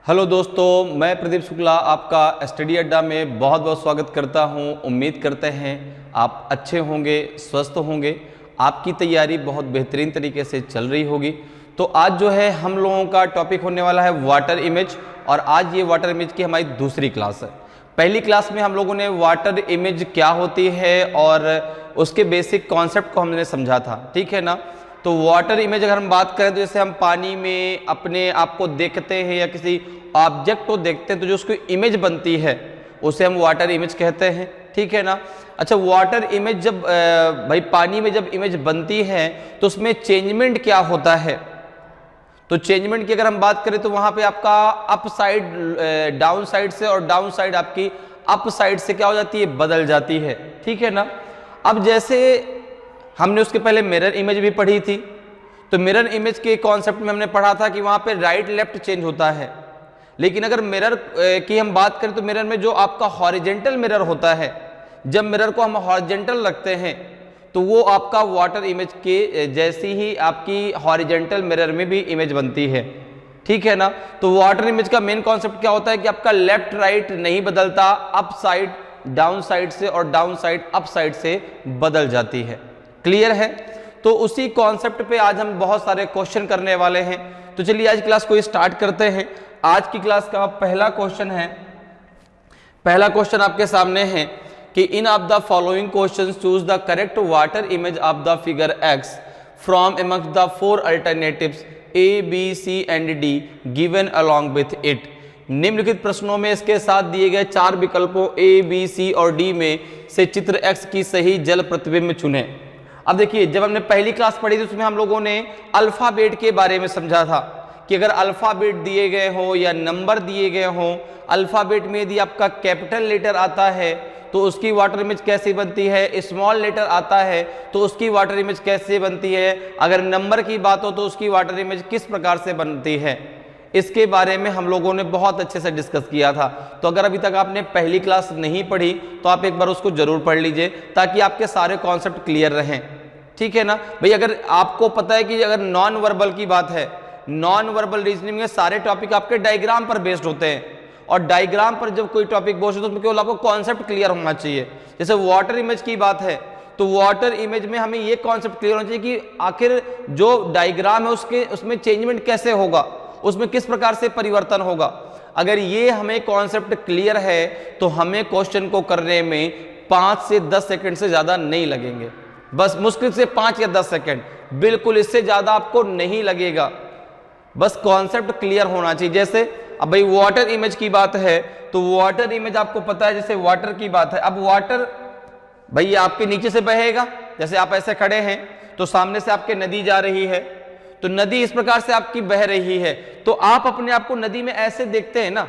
Hello दोस्तों, मैं प्रदीप शुक्ला आपका स्टडी अड्डा में बहुत बहुत स्वागत करता हूं। उम्मीद करते हैं आप अच्छे होंगे, स्वस्थ होंगे, आपकी तैयारी बहुत बेहतरीन तरीके से चल रही होगी। तो आज जो है हम लोगों का टॉपिक होने वाला है वाटर इमेज, और आज ये वाटर इमेज की हमारी दूसरी क्लास है। पहली क्लास में हम लोगों ने वाटर इमेज क्या होती है और उसके बेसिक कॉन्सेप्ट को हमने समझा था, ठीक है ना। तो वाटर इमेज अगर हम बात करें तो जैसे हम पानी में अपने आप को देखते हैं या किसी ऑब्जेक्ट को देखते हैं तो जो उसकी इमेज बनती है उसे हम वाटर इमेज कहते हैं, ठीक है ना। अच्छा, वाटर इमेज जब भाई पानी में जब इमेज बनती है तो उसमें चेंजमेंट क्या होता है। तो चेंजमेंट की अगर हम बात करें तो वहां पे आपका अप साइड डाउन साइड से और डाउन साइड आपकी अप साइड से क्या हो जाती है, बदल जाती है, ठीक है ना। अब जैसे हमने उसके पहले मिरर इमेज भी पढ़ी थी, तो मिरर इमेज के कॉन्सेप्ट में हमने पढ़ा था कि वहां पे राइट लेफ्ट चेंज होता है। लेकिन अगर मिरर की हम बात करें तो मिरर में जो आपका हॉरिजेंटल मिरर होता है, जब मिरर को हम हॉरिजेंटल रखते हैं तो वो आपका वाटर इमेज के जैसी ही आपकी हॉरिजेंटल मिरर में भी इमेज बनती है, ठीक है ना। तो वाटर इमेज का मेन कॉन्सेप्ट क्या होता है कि आपका लेफ्ट राइट नहीं बदलता, अप साइड डाउन साइड से और डाउन साइड अप साइड से बदल जाती है। क्लियर है। तो उसी कॉन्सेप्ट पे आज हम बहुत सारे क्वेश्चन करने वाले हैं। तो चलिए आज क्लास को स्टार्ट करते हैं। आज की क्लास का पहला क्वेश्चन है, पहला क्वेश्चन आपके सामने है कि in of the following questions choose the correct water image of the figure x from amongst the four alternatives A B C and D given along with it. निम्नलिखित प्रश्नों में इसके साथ दिए गए चार विकल्पों ए बी सी और डी में से चित्र एक्स की सही जल प्रतिबिंब चुनें। अब देखिए, जब हमने पहली क्लास पढ़ी थी उसमें हम लोगों ने अल्फाबेट के बारे में समझा था कि अगर अल्फाबेट दिए गए हो या नंबर दिए गए हो, अल्फाबेट में यदि आपका कैपिटल लेटर आता है तो उसकी वाटर इमेज कैसे बनती है, स्मॉल लेटर आता है तो उसकी वाटर इमेज कैसे बनती है, अगर नंबर की बात हो तो उसकी वाटर इमेज किस प्रकार से बनती है, इसके बारे में हम लोगों ने बहुत अच्छे से डिस्कस किया था। तो अगर अभी तक आपने पहली क्लास नहीं पढ़ी तो आप एक बार उसको जरूर पढ़ लीजिए ताकि आपके सारे कॉन्सेप्ट क्लियर रहें, ठीक है ना भाई। अगर आपको पता है कि अगर नॉन वर्बल की बात है, नॉन वर्बल रीजनिंग में सारे टॉपिक आपके डायग्राम पर बेस्ड होते हैं, और डायग्राम पर जब कोई टॉपिक बेस्ड हो तो उसमें केवल आपको कॉन्सेप्ट क्लियर होना चाहिए। जैसे वाटर इमेज की बात है तो वाटर इमेज में हमें ये कॉन्सेप्ट क्लियर होना चाहिए कि आखिर जो डायग्राम है उसमें चेंजमेंट कैसे होगा, उसमें किस प्रकार से परिवर्तन होगा। अगर ये हमें कॉन्सेप्ट क्लियर है तो हमें क्वेश्चन को करने में 5 से 10 सेकंड से ज्यादा नहीं लगेंगे, बस मुश्किल से 5 या 10 सेकंड, बिल्कुल इससे ज्यादा आपको नहीं लगेगा। बस कॉन्सेप्ट क्लियर होना चाहिए। जैसे अब भाई वाटर इमेज की बात है तो वाटर इमेज आपको पता है, जैसे वाटर की बात है, अब वाटर भाई आपके नीचे से बहेगा। जैसे आप ऐसे खड़े हैं तो सामने से आपके नदी जा रही है, तो नदी इस प्रकार से आपकी बह रही है, तो आप अपने आप को नदी में ऐसे देखते हैं ना।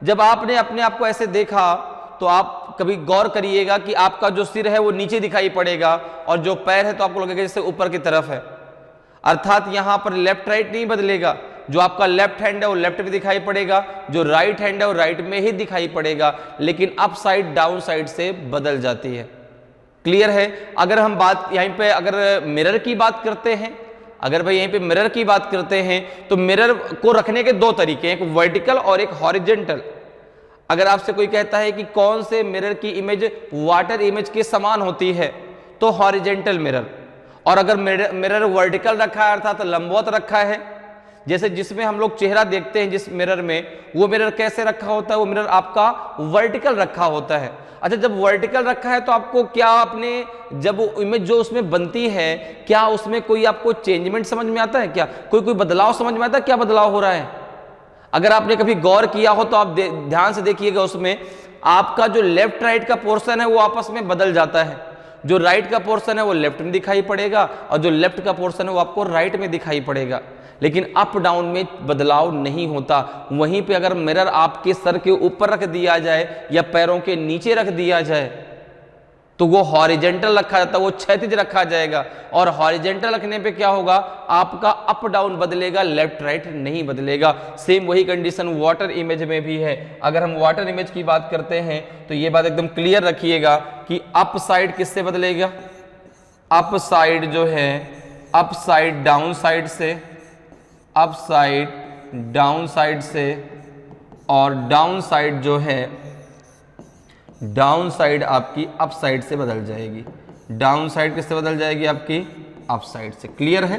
जब आपने अपने आप को ऐसे देखा तो आप कभी गौर करिएगा कि आपका जो सिर है वो नीचे दिखाई पड़ेगा और जो पैर है तो आपको लगेगा जैसे ऊपर की तरफ है। अर्थात यहां पर लेफ्ट राइट नहीं बदलेगा, जो आपका लेफ्ट हैंड है वो लेफ्ट में दिखाई पड़ेगा, जो राइट हैंड है वो राइट में ही दिखाई पड़ेगा, लेकिन अप साइड डाउन साइड से बदल जाती है। क्लियर है। अगर हम बात यहीं पे अगर मिरर की बात करते हैं, अगर भाई यहीं पे मिरर की बात करते हैं तो मिरर को रखने के दो तरीके हैं, एक वर्टिकल और एक हॉरिजेंटल। अगर आपसे कोई कहता है कि कौन से मिरर की इमेज वाटर इमेज के समान होती है तो हॉरिजेंटल मिरर, और अगर मिरर वर्टिकल रखा है अर्थात लंबवत रखा है, जैसे जिसमें हम लोग चेहरा देखते हैं जिस मिरर में, वो मिरर कैसे रखा होता है, वो मिरर आपका वर्टिकल रखा होता है। अच्छा, जब वर्टिकल रखा है तो आपको क्या अपने जब इमेज जो उसमें बनती है क्या उसमें कोई आपको चेंजमेंट समझ में आता है, क्या कोई बदलाव समझ में आता है, क्या बदलाव हो रहा है। अगर आपने कभी गौर किया हो तो आप ध्यान से देखिएगा, उसमें आपका जो लेफ्ट राइट का पोर्शन है वो आपस में बदल जाता है, जो राइट का पोर्शन है वो लेफ्ट में दिखाई पड़ेगा और जो लेफ्ट का पोर्शन है वो आपको राइट में दिखाई पड़ेगा, लेकिन अप डाउन में बदलाव नहीं होता। वहीं पे अगर मिरर आपके सर के ऊपर रख दिया जाए या पैरों के नीचे रख दिया जाए तो वो हॉरिजेंटल रखा जाता है, वो क्षैतिज रखा जाएगा, और हॉरिजेंटल रखने पे क्या होगा, आपका अप डाउन बदलेगा, लेफ्ट राइट नहीं बदलेगा। सेम वही कंडीशन वाटर इमेज में भी है। अगर हम वाटर इमेज की बात करते हैं तो ये बात एकदम क्लियर रखिएगा कि अप साइड किससे बदलेगा, अप साइड जो है अप साइड डाउन साइड से, अप साइड डाउन साइड से और डाउन साइड जो है, डाउन साइड आपकी अप साइड से बदल जाएगी। डाउन साइड किससे बदल जाएगी? आपकी अप साइड से। क्लियर है?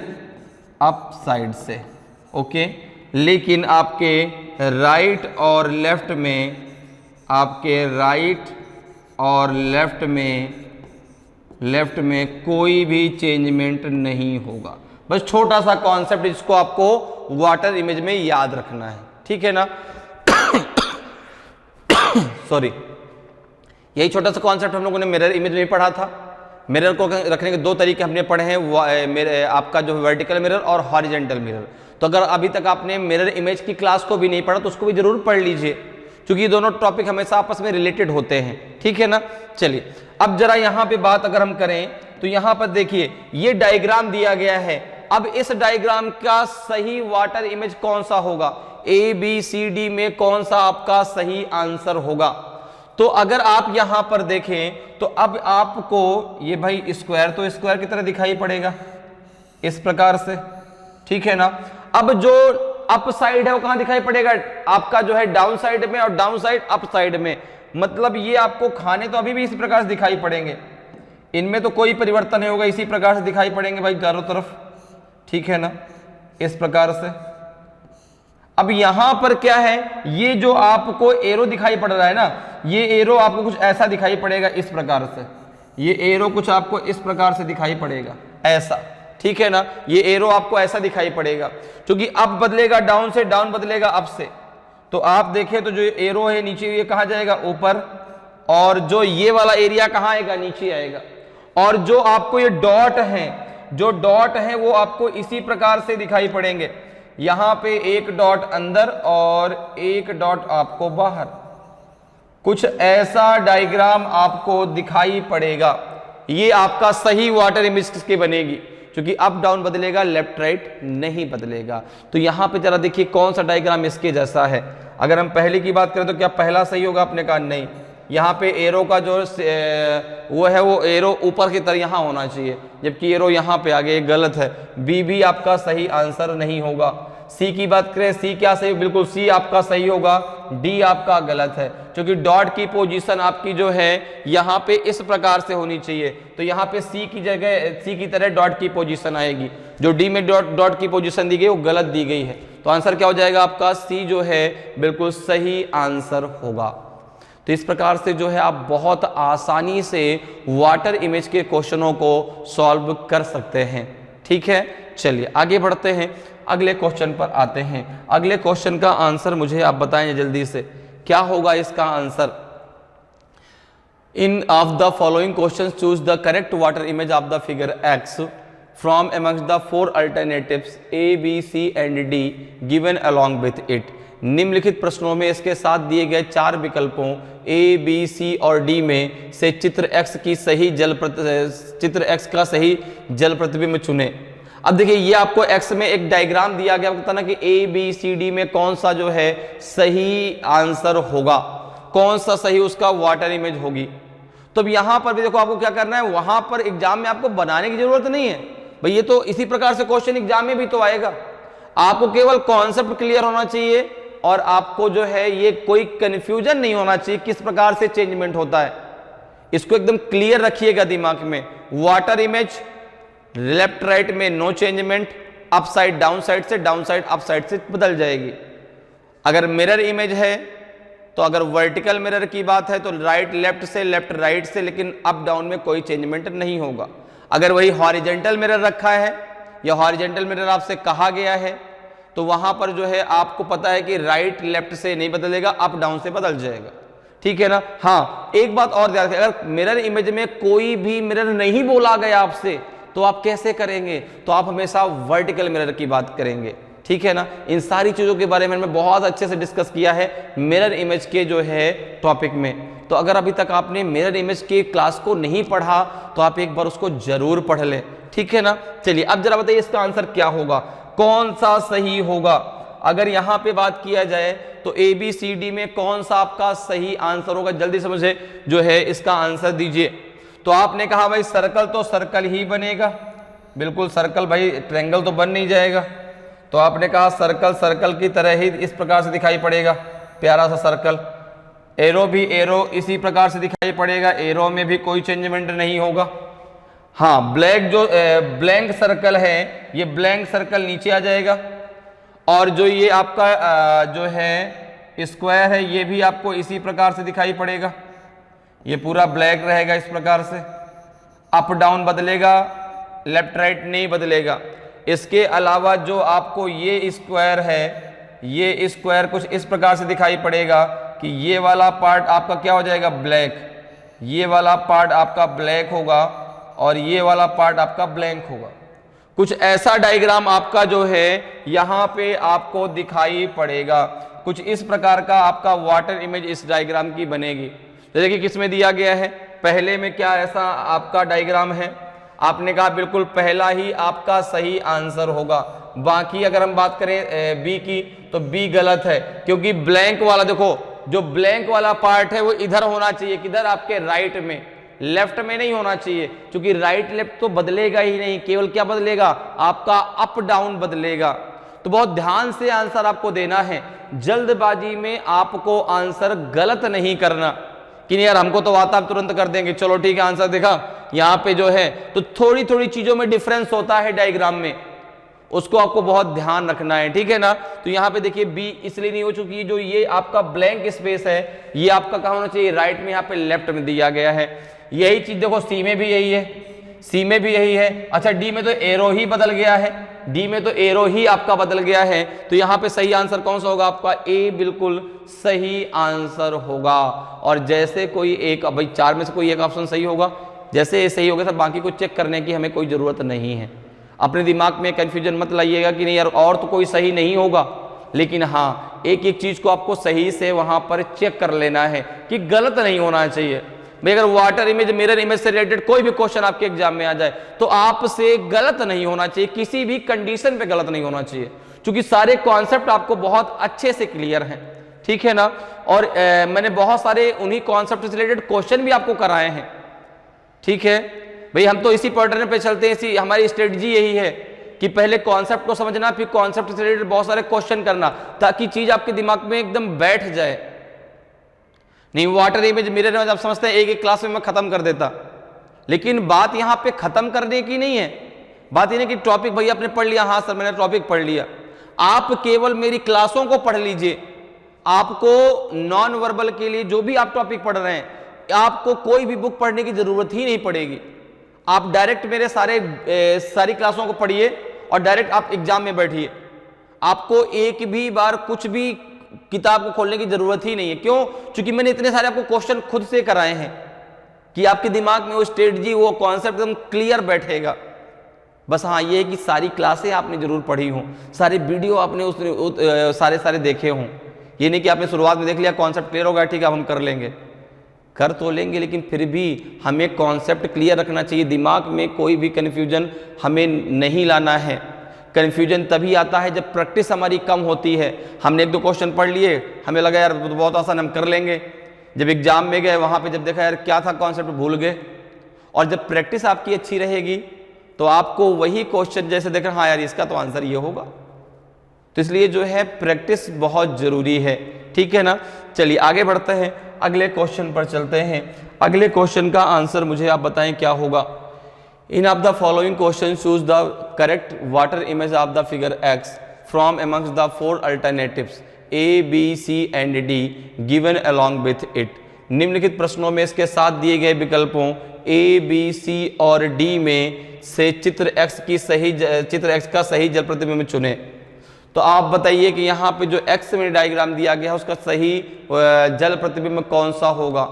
अप साइड से। ओके। लेकिन आपके राइट और लेफ्ट में, आपके राइट और लेफ्ट में कोई भी चेंजमेंट नहीं होगा। बस छोटा सा कॉन्सेप्ट जिसको आपको वाटर इमेज में याद रखना है, ठीक है ना? सॉरी, यही छोटा सा कॉन्सेप्ट हम लोगों ने मिरर इमेज में पढ़ा था। मिरर को रखने के दो तरीके हमने पढ़े हैं, आपका जो वर्टिकल मिरर और हॉरिजेंटल मिरर। तो अगर अभी तक आपने मिरर इमेज की क्लास को भी नहीं पढ़ा तो उसको भी जरूर पढ़ लीजिए, क्योंकि ये दोनों टॉपिक हमेशा आपस में रिलेटेड होते हैं, ठीक है ना? चलिए, अब जरा यहाँ पे बात अगर हम करें तो यहाँ पर देखिए ये डायग्राम दिया गया है। अब इस डायग्राम का सही वाटर इमेज कौन सा होगा? ए बी सी डी में कौन सा आपका सही आंसर होगा? तो अगर आप यहां पर देखें तो अब आपको ये भाई स्क्वायर तो स्क्वायर की तरह दिखाई पड़ेगा इस प्रकार से, ठीक है ना? अब जो अप साइड है वो कहां दिखाई पड़ेगा? आपका जो है डाउन साइड में, और डाउन साइड अप साइड में। मतलब ये आपको खाने तो अभी भी इसी प्रकार से दिखाई पड़ेंगे, इनमें तो कोई परिवर्तन नहीं होगा, इसी प्रकार से दिखाई पड़ेंगे भाई चारों तरफ, ठीक है ना? इस प्रकार से। अब यहां पर क्या है, ये जो आपको एरो दिखाई पड़ रहा है ना, ये एरो आपको कुछ ऐसा दिखाई पड़ेगा इस प्रकार से। ये एरो कुछ आपको इस प्रकार से दिखाई पड़ेगा ऐसा, ठीक है ना? ये एरो आपको ऐसा दिखाई पड़ेगा, क्योंकि अप बदलेगा डाउन से, डाउन बदलेगा अप से। तो आप देखें तो जो एरो है नीचे, ये कहां जाएगा? ऊपर। और जो ये वाला एरिया कहां आएगा? नीचे आएगा। और जो आपको ये डॉट है, जो डॉट है वो आपको इसी प्रकार से दिखाई पड़ेंगे। यहां पे एक डॉट अंदर और एक डॉट आपको बाहर, कुछ ऐसा डायग्राम आपको दिखाई पड़ेगा। ये आपका सही वाटर इमेज किसकी बनेगी? क्योंकि अप डाउन बदलेगा, लेफ्ट राइट नहीं बदलेगा। तो यहां पे जरा देखिए कौन सा डायग्राम इसके जैसा है। अगर हम पहले की बात करें तो क्या पहला सही होगा? आपने कहा नहीं, यहाँ पे एरो का जो वो है वो एरो ऊपर की तरह यहाँ होना चाहिए, जबकि एरो यहाँ पे आ गया, ये गलत है। बी भी आपका सही आंसर नहीं होगा। सी की बात करें, सी क्या सही? बिल्कुल सी आपका सही होगा। डी आपका गलत है, क्योंकि डॉट की पोजीशन आपकी जो है यहाँ पे इस प्रकार से होनी चाहिए। तो यहाँ पे सी की जगह, सी की तरह डॉट की पोजीशन आएगी। जो डी में डॉट की पोजीशन दी गई वो गलत दी गई है। तो आंसर क्या हो जाएगा आपका? सी जो है बिल्कुल सही आंसर होगा। तो इस प्रकार से जो है आप बहुत आसानी से वाटर इमेज के क्वेश्चनों को सॉल्व कर सकते हैं, ठीक है? चलिए आगे बढ़ते हैं, अगले क्वेश्चन पर आते हैं। अगले क्वेश्चन का आंसर मुझे आप बताएं जल्दी से, क्या होगा इसका answer? In of the following question choose the correct water image of the figure x from amongst the four alternatives A, B, C and D given along with it। निम्नलिखित प्रश्नों में इसके साथ दिए गए चार विकल्पों A, B, C और D में से चित्र X का सही जल प्रतिबिंब चुने। अब देखिए ये आपको X में एक डायग्राम दिया गया, पता ना कि A, B, C, D में कौन सा जो है सही आंसर होगा, कौन सा सही उसका वाटर इमेज होगी। तो अब यहां पर भी देखो आपको क्या करना है, वहां पर एग्जाम में आपको बनाने की जरूरत नहीं है भाई, ये तो इसी प्रकार से क्वेश्चन एग्जाम में भी तो आएगा। आपको केवल कॉन्सेप्ट क्लियर होना चाहिए और आपको जो है ये कोई कंफ्यूजन नहीं होना चाहिए किस प्रकार से चेंजमेंट होता है। इसको एकदम क्लियर रखिएगा दिमाग में। वाटर इमेज लेफ्ट राइट में no changement, up side down side से, डाउन साइड अप साइड से बदल जाएगी। अगर मिरर इमेज है तो अगर वर्टिकल मिरर की बात है तो राइट लेफ्ट से, लेफ्ट राइट से, लेकिन अप डाउन में कोई चेंजमेंट नहीं होगा। अगर वही हॉरिजेंटल मिरर रखा है या हॉरिजेंटल मिरर आपसे कहा गया है तो वहां पर जो है आपको पता है कि राइट लेफ्ट से नहीं बदलेगा, अप डाउन से बदल जाएगा, ठीक है ना? हाँ, एक बात और ध्यान रखें, अगर मिरर इमेज में कोई भी मिरर नहीं बोला गया आपसे तो आप कैसे करेंगे? तो आप हमेशा वर्टिकल मिरर की बात करेंगे, ठीक है ना? इन सारी चीजों के बारे में मैंने बहुत अच्छे से डिस्कस किया है मिरर इमेज के जो है टॉपिक में। तो अगर अभी तक आपने मिरर इमेज के क्लास को नहीं पढ़ा तो आप एक बार उसको जरूर पढ़ लें, ठीक है ना? चलिए अब जरा बताइए इसका आंसर क्या होगा, कौन सा सही होगा? अगर यहां पे बात किया जाए तो ए बी सी डी में कौन सा आपका सही आंसर होगा? जल्दी से मुझे जो है इसका आंसर दीजिए। तो आपने कहा भाई सर्कल तो सर्कल ही बनेगा, बिल्कुल सर्कल भाई, ट्रायंगल तो बन नहीं जाएगा। तो आपने कहा सर्कल सर्कल की तरह ही इस प्रकार से दिखाई पड़ेगा, प्यारा सा सर्कल। एरो भी एरो इसी प्रकार से दिखाई पड़ेगा, एरो में भी कोई चेंजमेंट नहीं होगा। हाँ, ब्लैक जो ब्लैंक सर्कल है, ये ब्लैंक सर्कल नीचे आ जाएगा, और जो ये आपका जो है स्क्वायर है, ये भी आपको इसी प्रकार से दिखाई पड़ेगा। ये पूरा ब्लैक रहेगा इस प्रकार से, अप डाउन बदलेगा, लेफ्ट राइट नहीं बदलेगा। इसके अलावा जो आपको ये स्क्वायर है, ये स्क्वायर कुछ इस प्रकार से दिखाई पड़ेगा कि ये वाला पार्ट आपका क्या हो जाएगा, ब्लैक, ये वाला पार्ट आपका ब्लैक होगा और ये वाला पार्ट आपका ब्लैंक होगा। कुछ ऐसा डायग्राम आपका जो है यहाँ पे आपको दिखाई पड़ेगा। कुछ इस प्रकार का आपका वाटर इमेज इस डायग्राम की बनेगी। जैसे कि किसमें दिया गया है, पहले में क्या ऐसा आपका डायग्राम है, आपने कहा बिल्कुल पहला ही आपका सही आंसर होगा। बाकी अगर हम बात करें बी की, तो बी गलत है, क्योंकि ब्लैंक वाला, देखो जो ब्लैंक वाला पार्ट है वो इधर होना चाहिए, किधर, आपके राइट में, लेफ्ट में नहीं होना चाहिए, क्योंकि राइट लेफ्ट तो बदलेगा ही नहीं, केवल क्या बदलेगा, आपका अप डाउन बदलेगा। तो बहुत ध्यान से आंसर आपको देना है, जल्दबाजी में आपको आंसर गलत नहीं करना कि नहीं यार हमको तो आता, आप तुरंत कर देंगे, चलो ठीक है आंसर देखा यहाँ पे जो है। तो थोड़ी थोड़ी चीजों में डिफरेंस होता है डायग्राम में, उसको आपको बहुत ध्यान रखना है, ठीक है ना। तो यहाँ पे देखिए बी इसलिए नहीं हो चुकी, जो ये आपका ब्लैंक स्पेस है ये आपका कहाँ होना चाहिए, राइट में, यहाँ पे लेफ्ट में दिया गया है। यही चीज देखो सी में भी यही है, सी में भी यही है। अच्छा डी में तो एरो ही बदल गया है, डी में तो एरो ही आपका बदल गया है। तो यहाँ पे सही आंसर कौन सा होगा, आपका ए बिल्कुल सही आंसर होगा। और जैसे कोई एक, भाई चार में से कोई एक ऑप्शन सही होगा, जैसे ये सही होगा सर, बाकी को चेक करने की हमें कोई जरूरत नहीं है। अपने दिमाग में कंफ्यूजन मत लाइएगा कि नहीं यार और तो कोई सही नहीं होगा, लेकिन हाँ एक एक चीज को आपको सही से वहां पर चेक कर लेना है कि गलत नहीं होना चाहिए। भाई अगर वाटर इमेज मिरर इमेज से रिलेटेड कोई भी क्वेश्चन आपके एग्जाम में आ जाए तो आपसे गलत नहीं होना चाहिए, किसी भी कंडीशन पे गलत नहीं होना चाहिए, क्योंकि सारे कॉन्सेप्ट आपको बहुत अच्छे से क्लियर हैं, ठीक है ना। और मैंने बहुत सारे उन्हीं कॉन्सेप्ट से रिलेटेड क्वेश्चन भी आपको कराए हैं, ठीक है भाई। हम तो इसी पैटर्न पे चलते हैं, इसी हमारी स्ट्रेटजी यही है कि पहले कॉन्सेप्ट को समझना, फिर कॉन्सेप्ट से रिलेटेड बहुत सारे क्वेश्चन करना, ताकि चीज आपके दिमाग में एकदम बैठ जाए। नहीं वाटर इमेज मिरर इमेज आप समझते हैं एक एक क्लास में मैं खत्म कर देता, लेकिन बात यहां पे खत्म करने की नहीं है, बात ये नहीं कि टॉपिक भैया आपने पढ़ लिया, हाँ सर मैंने टॉपिक पढ़ लिया। आप केवल मेरी क्लासों को पढ़ लीजिए, आपको नॉन वर्बल के लिए जो भी आप टॉपिक पढ़ रहे हैं, आपको कोई भी बुक पढ़ने की जरूरत ही नहीं पड़ेगी। आप डायरेक्ट मेरे सारी क्लासों को पढ़िए और डायरेक्ट आप एग्जाम में बैठिए, आपको एक भी बार कुछ भी किताब को खोलने की जरूरत ही नहीं है। क्यों? क्योंकि मैंने इतने सारे आपको क्वेश्चन खुद से कराए हैं कि आपके दिमाग में वो स्ट्रेटजी, वो कॉन्सेप्ट एकदम क्लियर बैठेगा। बस हाँ ये है कि सारी क्लासें आपने जरूर पढ़ी हों, सारे वीडियो आपने उस सारे देखे हों। ये नहीं कि आपने शुरुआत में देख लिया कॉन्सेप्ट क्लियर होगा, ठीक है अब हम कर लेंगे, कर तो लेंगे, लेकिन फिर भी हमें कॉन्सेप्ट क्लियर रखना चाहिए, दिमाग में कोई भी कन्फ्यूजन हमें नहीं लाना है। कन्फ्यूजन तभी आता है जब प्रैक्टिस हमारी कम होती है। हमने एक दो क्वेश्चन पढ़ लिए, हमें लगा यार बहुत आसान हम कर लेंगे, जब एग्जाम में गए वहाँ पे जब देखा यार क्या था कॉन्सेप्ट भूल गए। और जब प्रैक्टिस आपकी अच्छी रहेगी तो आपको वही क्वेश्चन जैसे देख रहे हाँ यार इसका तो आंसर ये होगा। तो इसलिए जो है प्रैक्टिस बहुत जरूरी है, ठीक है ना। चलिए आगे बढ़ते हैं, अगले क्वेश्चन पर चलते हैं। अगले क्वेश्चन का आंसर मुझे आप बताएं क्या होगा। In of the following question choose the correct water image of the figure x from amongst the four alternatives A B C and D given along with it. निम्नलिखित प्रश्नों में इसके साथ दिए गए विकल्पों ए बी सी और डी में से चित्र एक्स का सही जल प्रतिबिंब चुने। तो आप बताइए कि यहाँ पे जो एक्स में डायग्राम दिया गया है उसका सही जल प्रतिबिंब कौन सा होगा,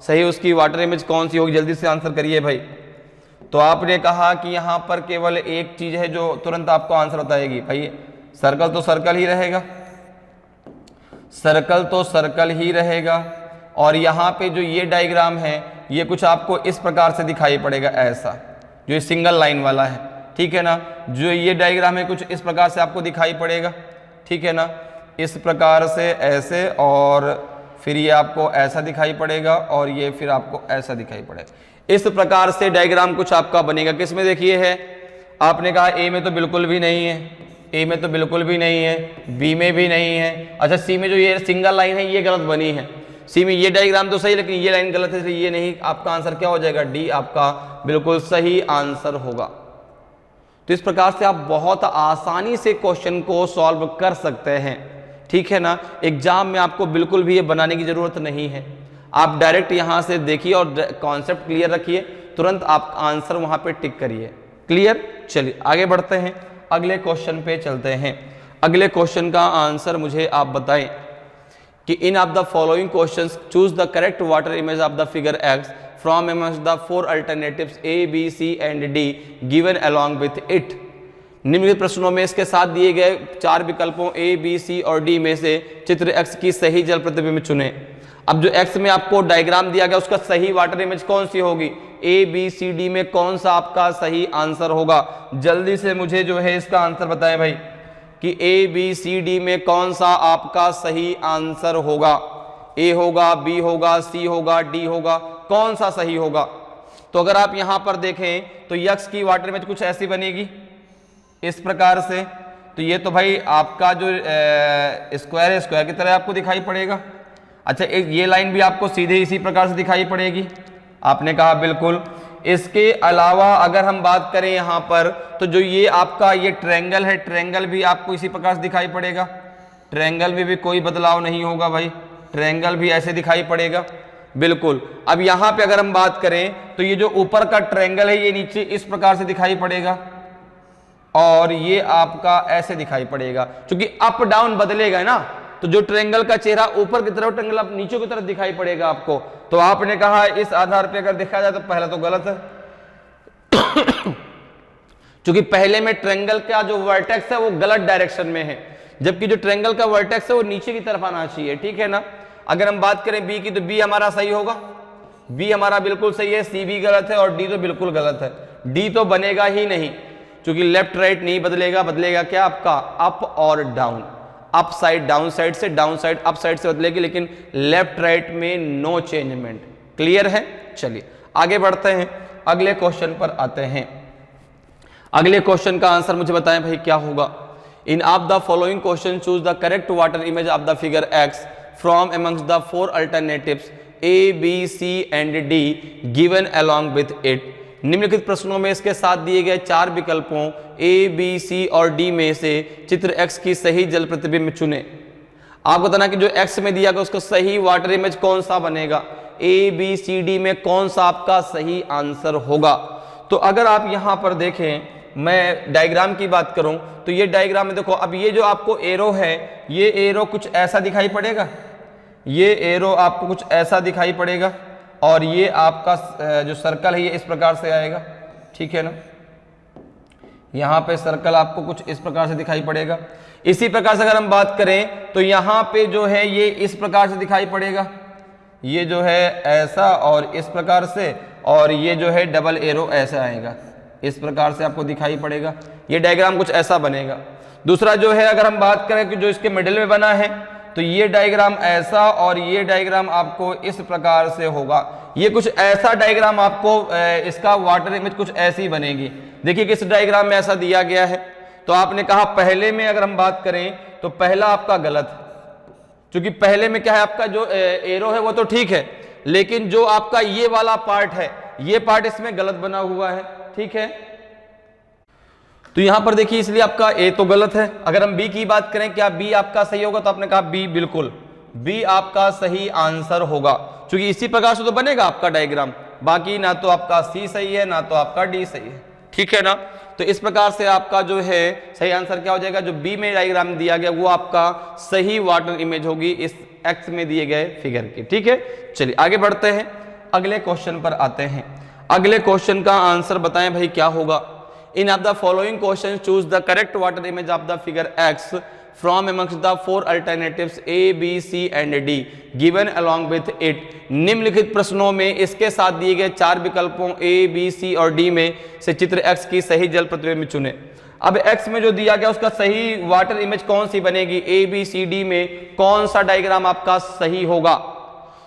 सही उसकी वाटर इमेज कौन सी होगी, जल्दी से आंसर करिए भाई। तो आपने कहा कि यहाँ पर केवल एक चीज है जो तुरंत आपको आंसर बताएगी, भाई सर्कल तो सर्कल ही रहेगा, सर्कल तो सर्कल ही रहेगा। और यहाँ पे जो ये डायग्राम है ये कुछ आपको इस प्रकार से दिखाई पड़ेगा, ऐसा जो सिंगल लाइन वाला है, ठीक है ना। जो ये डायग्राम है कुछ इस प्रकार से आपको दिखाई पड़ेगा, ठीक है ना, इस प्रकार से ऐसे, और फिर ये आपको ऐसा दिखाई पड़ेगा और ये फिर आपको ऐसा दिखाई पड़ेगा। इस प्रकार से डायग्राम कुछ आपका बनेगा। किस में देखिए है, आपने कहा ए में तो बिल्कुल भी नहीं है, ए में तो बिल्कुल भी नहीं है, बी में भी नहीं है। अच्छा सी में जो ये सिंगल लाइन है ये गलत बनी है, सी में ये डायग्राम तो सही लेकिन ये लाइन गलत है, इसलिए ये नहीं। आपका आंसर क्या हो जाएगा, डी आपका बिल्कुल सही आंसर होगा। तो इस प्रकार से आप बहुत आसानी से क्वेश्चन को सॉल्व कर सकते हैं, ठीक है ना। एग्जाम में आपको बिल्कुल भी ये बनाने की जरूरत नहीं है, आप डायरेक्ट यहां से देखिए और कॉन्सेप्ट क्लियर रखिए, तुरंत आप आंसर वहां पे टिक करिए। क्लियर, चलिए आगे बढ़ते हैं, अगले क्वेश्चन पे चलते हैं। अगले क्वेश्चन का आंसर मुझे आप बताएं कि in of the following questions choose the correct water image of the figure x from amongst the 4 alternatives A B C and D given along with it. निम्नलिखित प्रश्नों में इसके साथ दिए गए 4 विकल्पों ए बी सी और डी में से चित्र एक्स की सही जल प्रतिबिंब चुने। अब जो एक्स में आपको डायग्राम दिया गया उसका सही वाटर इमेज कौन सी होगी, ए बी सी डी में कौन सा आपका सही आंसर होगा। जल्दी से मुझे जो है इसका आंसर बताएं भाई कि ए बी सी डी में कौन सा आपका सही आंसर होगा। ए होगा, बी होगा, सी होगा, डी होगा, कौन सा सही होगा। तो अगर आप यहां पर देखें तो यक्स की वाटर इमेज कुछ ऐसी बनेगी इस प्रकार से। तो ये तो भाई आपका जो स्क्वायर है, स्क्वायर की तरह आपको दिखाई पड़ेगा। अच्छा एक ये लाइन भी आपको सीधे इसी प्रकार से दिखाई पड़ेगी, आपने कहा बिल्कुल। इसके अलावा अगर हम बात करें यहाँ पर तो जो ये आपका ये ट्रायंगल है, ट्रायंगल भी आपको इसी प्रकार से दिखाई पड़ेगा। ट्रायंगल में भी कोई बदलाव नहीं होगा भाई, ट्रायंगल भी ऐसे दिखाई पड़ेगा बिल्कुल। अब यहाँ पे अगर हम बात करें तो ये जो ऊपर का ट्रायंगल है ये नीचे इस प्रकार से दिखाई पड़ेगा और ये आपका ऐसे दिखाई पड़ेगा। क्योंकि अप डाउन बदलेगा ना, तो जो ट्रायंगल का चेहरा ऊपर की तरफ, ट्रायंगल अब नीचे की तरफ दिखाई पड़ेगा आपको। तो आपने कहा इस आधार पे अगर देखा जाए तो पहला तो गलत है क्योंकि पहले में ट्रायंगल का जो वर्टेक्स है वो गलत डायरेक्शन में है, जबकि जो ट्रायंगल का वर्टेक्स है वो नीचे की तरफ आना चाहिए, ठीक है ना। अगर हम बात करें बी की तो बी हमारा सही होगा, बी हमारा बिल्कुल सही है, सी भी गलत है और डी तो बिल्कुल गलत है। डी तो बनेगा ही नहीं क्योंकि लेफ्ट राइट नहीं बदलेगा, बदलेगा क्या आपका अप और down. Up side down side से, डाउन साइड अप साइड से बदलेगी, लेकिन लेफ्ट राइट में नो चेंजमेंट। क्लियर है, चलिए आगे बढ़ते हैं, अगले क्वेश्चन पर आते हैं। अगले क्वेश्चन का आंसर मुझे बताएं भाई क्या होगा। In of the following question choose the correct water image of the figure x from amongst the 4 alternatives A B C and D given along with it. निम्नलिखित प्रश्नों में इसके साथ दिए गए 4 विकल्पों ए बी सी और डी में से चित्र एक्स की सही जल प्रतिबिंब चुने। आपको बताना कि जो एक्स में दिया गया उसका सही वाटर इमेज कौन सा बनेगा, ए बी सी डी में कौन सा आपका सही आंसर होगा। तो अगर आप यहां पर देखें, मैं डायग्राम की बात करूं तो ये डायग्राम में देखो, अब ये जो आपको एरो है ये एरो कुछ ऐसा दिखाई पड़ेगा, ये एरो आपको कुछ ऐसा दिखाई पड़ेगा और ये आपका जो सर्कल है ये इस प्रकार से आएगा, ठीक है ना। यहाँ पे सर्कल आपको कुछ इस प्रकार से दिखाई पड़ेगा। इसी प्रकार से अगर हम बात करें तो यहाँ पे जो है ये इस प्रकार से दिखाई पड़ेगा, ये जो है ऐसा और इस प्रकार से, और ये जो है डबल एरो ऐसा आएगा, इस प्रकार से आपको दिखाई पड़ेगा। ये डायग्राम कुछ ऐसा बनेगा। दूसरा जो है अगर हम बात करें कि जो इसके मिडिल में बना है तो ये डायग्राम ऐसा और ये डायग्राम आपको इस प्रकार से होगा। ये कुछ ऐसा डायग्राम आपको इसका वाटर इमेज कुछ ऐसी बनेगी। देखिए किस डायग्राम में ऐसा दिया गया है। तो आपने कहा पहले में अगर हम बात करें तो पहला आपका गलत है, क्योंकि पहले में क्या है आपका जो एरो है वो तो ठीक है, लेकिन जो आपका ये वाला पार्ट है ये पार्ट इसमें गलत बना हुआ है, ठीक है। तो यहां पर देखिए इसलिए आपका ए तो गलत है। अगर हम बी की बात करें क्या बी आपका सही होगा, तो आपने कहा बी, बिल्कुल बी आपका सही आंसर होगा, क्योंकि इसी प्रकार से तो बनेगा आपका डायग्राम। बाकी ना तो आपका सी सही है ना तो आपका डी सही है, ठीक है ना। तो इस प्रकार से आपका जो है सही आंसर क्या हो जाएगा, जो बी में डायग्राम दिया गया वो आपका सही वाटर इमेज होगी इस एक्स में दिए गए फिगर की, ठीक है। चलिए आगे बढ़ते हैं, अगले क्वेश्चन पर आते हैं। अगले क्वेश्चन का आंसर बताएं भाई क्या होगा। In of the following question choose the correct water image of the figure x from amongst the 4 alternatives A B C and D given along with it. निम्नलिखित प्रश्नों में इसके साथ दिए गए 4 विकल्पों ए बी सी और डी में से चित्र एक्स की सही जल प्रतिबिंब चुने। अब एक्स में जो दिया गया उसका सही वाटर इमेज कौन सी बनेगी, ए बी सी डी में कौन सा डायग्राम आपका सही होगा।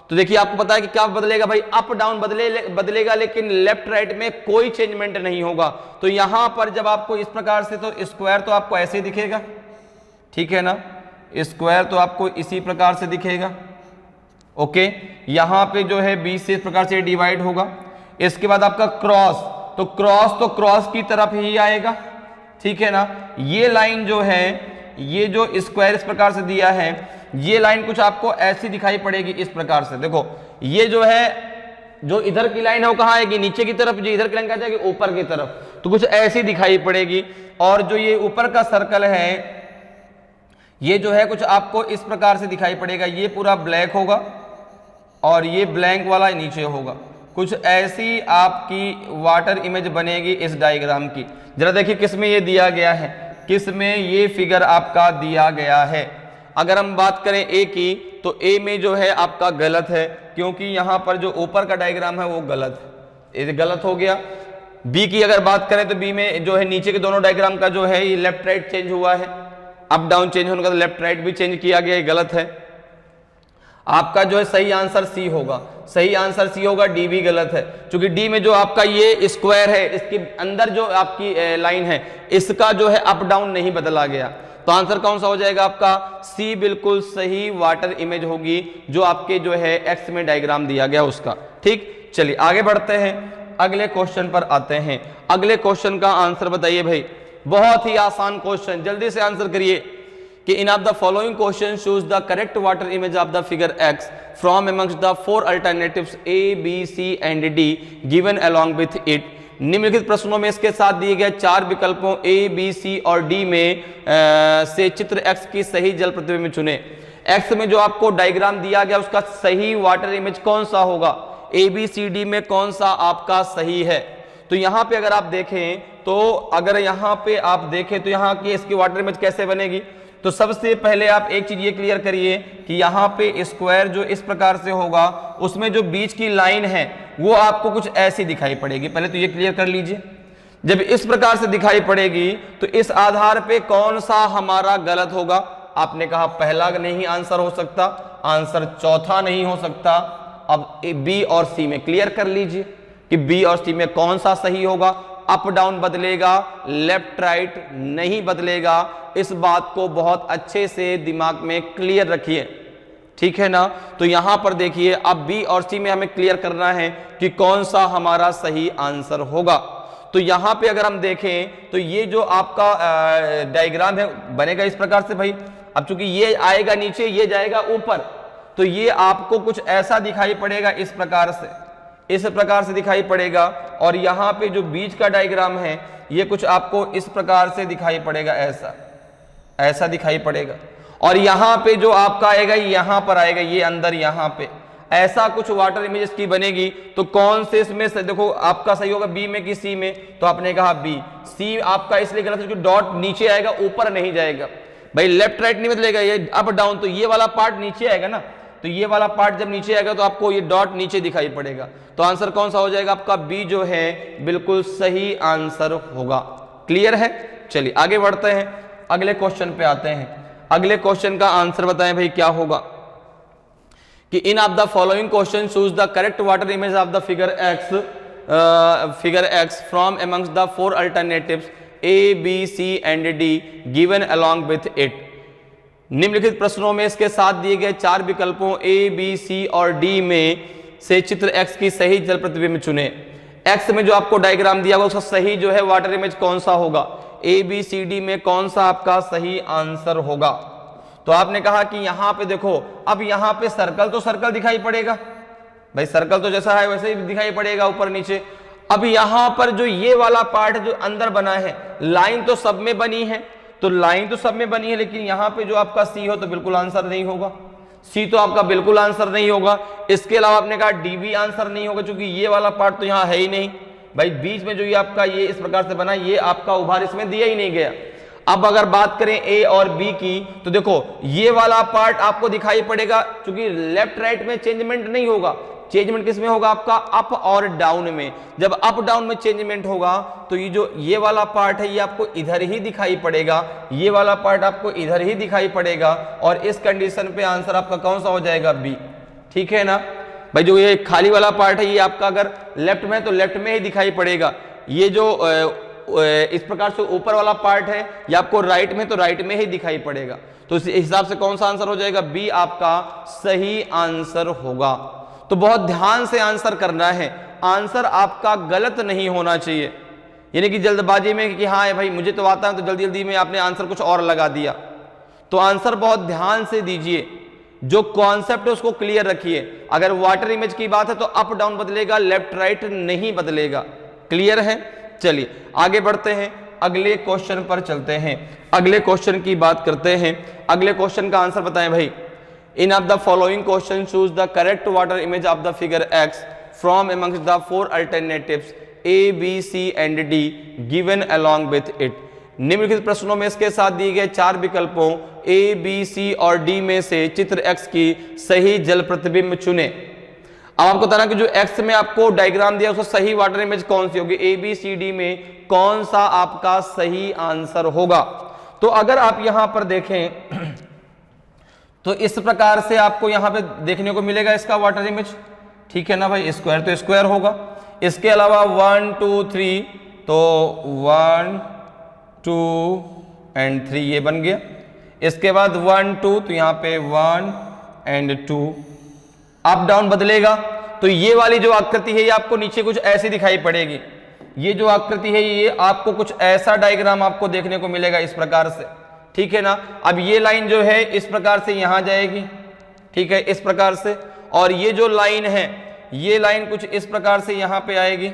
तो देखिए आपको पता है कि क्या बदलेगा भाई, अप डाउन बदलेगा, लेकिन लेफ्ट राइट में कोई चेंजमेंट नहीं होगा। तो यहां पर जब आपको इस प्रकार से, तो स्क्वायर तो आपको ऐसे दिखेगा, ठीक है ना, स्क्वायर तो आपको इसी प्रकार से दिखेगा। ओके, यहां पे जो है 20 से इस प्रकार से डिवाइड होगा। इसके बाद आपका क्रॉस, तो क्रॉस की तरफ ही आएगा, ठीक है ना। ये लाइन जो है, ये जो स्क्वायर इस प्रकार से दिया है, ये लाइन कुछ आपको ऐसी दिखाई पड़ेगी इस प्रकार से। देखो ये जो है, जो इधर की लाइन है वो कहाँ आएगी, नीचे की तरफ, जो इधर की लाइन कहाँ जाएगी, ऊपर की तरफ, तो कुछ ऐसी दिखाई पड़ेगी। और जो ये ऊपर का सर्कल है, ये जो है कुछ आपको इस प्रकार से दिखाई पड़ेगा। ये पूरा ब्लैक होगा और ये ब्लैंक वाला नीचे होगा। कुछ ऐसी आपकी वाटर इमेज बनेगी इस डायग्राम की। जरा देखिए किस में ये दिया गया है, किस में ये फिगर आपका दिया गया है। अगर हम बात करें ए की, तो ए में जो है आपका गलत है, क्योंकि यहां पर जो ऊपर का डायग्राम है वो गलत है, ये गलत हो गया। बी की अगर बात करें, तो बी में जो है नीचे के दोनों डायग्राम का जो है ये लेफ्ट राइट चेंज हुआ है, अप डाउन चेंज होने का, तो लेफ्ट राइट भी चेंज किया गया, ये गलत है। आपका जो है सही आंसर सी होगा, सही आंसर सी होगा, डी भी गलत है, क्योंकि डी में जो आपका ये स्क्वायर है, इसके अंदर जो आपकी लाइन है, इसका जो है अप डाउन नहीं बदला गया। तो आंसर कौन सा हो जाएगा आपका, सी बिल्कुल सही वाटर इमेज होगी, जो आपके जो है एक्स में डायग्राम दिया गया उसका। ठीक, चलिए आगे बढ़ते हैं, अगले क्वेश्चन पर आते हैं। अगले क्वेश्चन का आंसर बताइए भाई, बहुत ही आसान क्वेश्चन, जल्दी से आंसर करिए कि in of the following question choose the correct water image of the figure x from amongst the 4 alternatives A B C and D given along with it. निम्नलिखित प्रश्नों में इसके साथ दिए गए 4 विकल्पों ए बी सी और डी में से चित्र एक्स की सही जल प्रतिबिंब चुने। एक्स में जो आपको डायग्राम दिया गया उसका सही वाटर इमेज कौन सा होगा, ए बी सी डी में कौन सा आपका सही है। तो यहां पे अगर आप देखें, तो अगर यहां पे आप देखें तो यहां की इसकी वाटर इमेज कैसे बनेगी। तो सबसे पहले आप एक चीज ये क्लियर करिए कि यहाँ पे स्क्वायर जो इस प्रकार से होगा, उसमें जो बीच की लाइन है वो आपको कुछ ऐसी दिखाई पड़ेगी। पहले तो ये क्लियर कर लीजिए, जब इस प्रकार से दिखाई पड़ेगी तो इस आधार पे कौन सा हमारा गलत होगा। आपने कहा पहला नहीं आंसर हो सकता, आंसर चौथा नहीं हो सकता। अब बी और सी में क्लियर कर लीजिए कि बी और सी में कौन सा सही होगा। अप डाउन बदलेगा, लेफ्ट राइट नहीं बदलेगा। इस बात को बहुत अच्छे से दिमाग में क्लियर रखिए, ठीक है ना। तो यहां पर देखिए, अब बी और सी में हमें क्लियर करना है कि कौन सा हमारा सही आंसर होगा। तो यहां पे अगर हम देखें तो ये जो आपका डायग्राम है बनेगा इस प्रकार से भाई। अब चूंकि ये आएगा नीचे, ये जाएगा ऊपर, तो ये आपको कुछ ऐसा दिखाई पड़ेगा, इस प्रकार से दिखाई पड़ेगा। और यहाँ पे जो बीच का डायग्राम है ये कुछ आपको इस प्रकार से दिखाई पड़ेगा, ऐसा दिखाई पड़ेगा। और यहाँ पे जो आपका आएगा, यहाँ पर आएगा, ये अंदर यहाँ पे ऐसा कुछ वाटर इमेजेस की बनेगी। तो कौन से इसमें से देखो आपका सही होगा, बी में कि सी में। तो आपने कहा बी। सी आपका इसलिए गलत है क्योंकि डॉट नीचे आएगा, ऊपर नहीं जाएगा भाई। लेफ्ट राइट नहीं बदलेगा, ये अप डाउन, तो ये वाला पार्ट नीचे आएगा ना। तो ये वाला पार्ट जब नीचे आएगा तो आपको ये डॉट नीचे दिखाई पड़ेगा। तो आंसर कौन सा हो जाएगा आपका, बी जो है बिल्कुल सही आंसर होगा। क्लियर है, चलिए आगे बढ़ते हैं, अगले क्वेश्चन पे आते हैं। अगले क्वेश्चन का आंसर बताएं भाई क्या होगा कि in of the following question choose the correct water image of the figure x from amongst the 4 alternatives A B C and D given along with it. निम्नलिखित प्रश्नों में इसके साथ दिए गए 4 विकल्पों ए बी सी और डी में से चित्र एक्स की सही जल प्रतिबिंब चुने। एक्स में जो आपको डायग्राम दिया हुआ उसका सही जो है वाटर इमेज कौन सा होगा, ए बी सी डी में कौन सा आपका सही आंसर होगा। तो आपने कहा कि यहां पे देखो, अब यहां पे सर्कल तो सर्कल दिखाई पड़ेगा भाई, सर्कल तो जैसा है वैसे ही दिखाई पड़ेगा ऊपर नीचे। अब यहां पर जो ये वाला पार्ट जो अंदर बना है, लाइन तो सब में बनी है, तो लाइन तो सब में बनी है, लेकिन यहां पे जो आपका सी हो तो बिल्कुल आंसर नहीं होगा। सी तो आपका बिल्कुल आंसर नहीं होगा। इसके अलावा आपने कहा डी भी आंसर नहीं होगा, क्योंकि ये वाला पार्ट तो यहां है ही नहीं भाई। बीच में जो ये आपका ये इस प्रकार से बना, ये आपका उभार इसमें दिया ही नहीं गया। अब अगर बात करें ए और बी की, तो देखो ये वाला पार्ट आपको दिखाई पड़ेगा, क्योंकि लेफ्ट राइट में चेंजमेंट नहीं होगा। चेंजमेंट किस में होगा आपका, अप और डाउन में। जब अप डाउन में चेंजमेंट होगा तो ये जो ये वाला पार्ट है ये आपको इधर ही दिखाई पड़ेगा, ये वाला पार्ट आपको इधर ही दिखाई पड़ेगा। और इस कंडीशन पे आंसर आपका कौन सा हो जाएगा, बी। ठीक है ना। भाई जो ये खाली वाला पार्ट है ये आपका अगर लेफ्ट में है तो लेफ्ट में ही दिखाई पड़ेगा, ये जो इस प्रकार से ऊपर वाला पार्ट है ये आपको राइट में तो राइट में ही दिखाई पड़ेगा। तो इस हिसाब से कौन सा आंसर हो जाएगा, बी आपका सही आंसर होगा। तो बहुत ध्यान से आंसर करना है, आंसर आपका गलत नहीं होना चाहिए, यानी कि जल्दबाजी में कि हाँ भाई मुझे तो आता है तो जल्दी जल्दी में आपने आंसर कुछ और लगा दिया। तो आंसर बहुत ध्यान से दीजिए, जो कॉन्सेप्ट है उसको क्लियर रखिए। अगर वाटर इमेज की बात है तो अप डाउन बदलेगा, लेफ्ट राइट नहीं बदलेगा। क्लियर है? चलिए आगे बढ़ते हैं, अगले क्वेश्चन पर चलते हैं, अगले क्वेश्चन की बात करते हैं। अगले क्वेश्चन का आंसर बताएं भाई। In of the following question choose the correct water image of the figure x from amongst the 4 alternatives A B C and D given along with it. निम्नलिखित प्रश्नों में इसके साथ दिए गए 4 विकल्पों ए बी सी और डी में से चित्र एक्स की सही जल प्रतिबिंब चुने। अब आपको बताना कि जो एक्स में आपको डायग्राम दिया उसका सही वाटर इमेज कौन सी होगी, ए बी सी डी में कौन सा आपका सही आंसर होगा। तो अगर आप यहां पर देखें तो इस प्रकार से आपको यहां पे देखने को मिलेगा इसका वाटर इमेज, ठीक है ना भाई, स्क्वायर तो स्क्वायर होगा। इसके अलावा 1 2 3 तो 1 2 एंड 3 ये बन गया। इसके बाद 1 2 तो यहाँ पे 1 एंड 2 अप डाउन बदलेगा। तो ये वाली जो आकृति है ये आपको नीचे कुछ ऐसी दिखाई पड़ेगी, ये जो आकृति है ये आपको कुछ ऐसा डायग्राम आपको देखने को मिलेगा इस प्रकार से, ठीक है ना। अब ये लाइन जो है इस प्रकार से यहां जाएगी, ठीक है, इस प्रकार से, और ये जो लाइन है ये लाइन कुछ इस प्रकार से यहां पे आएगी,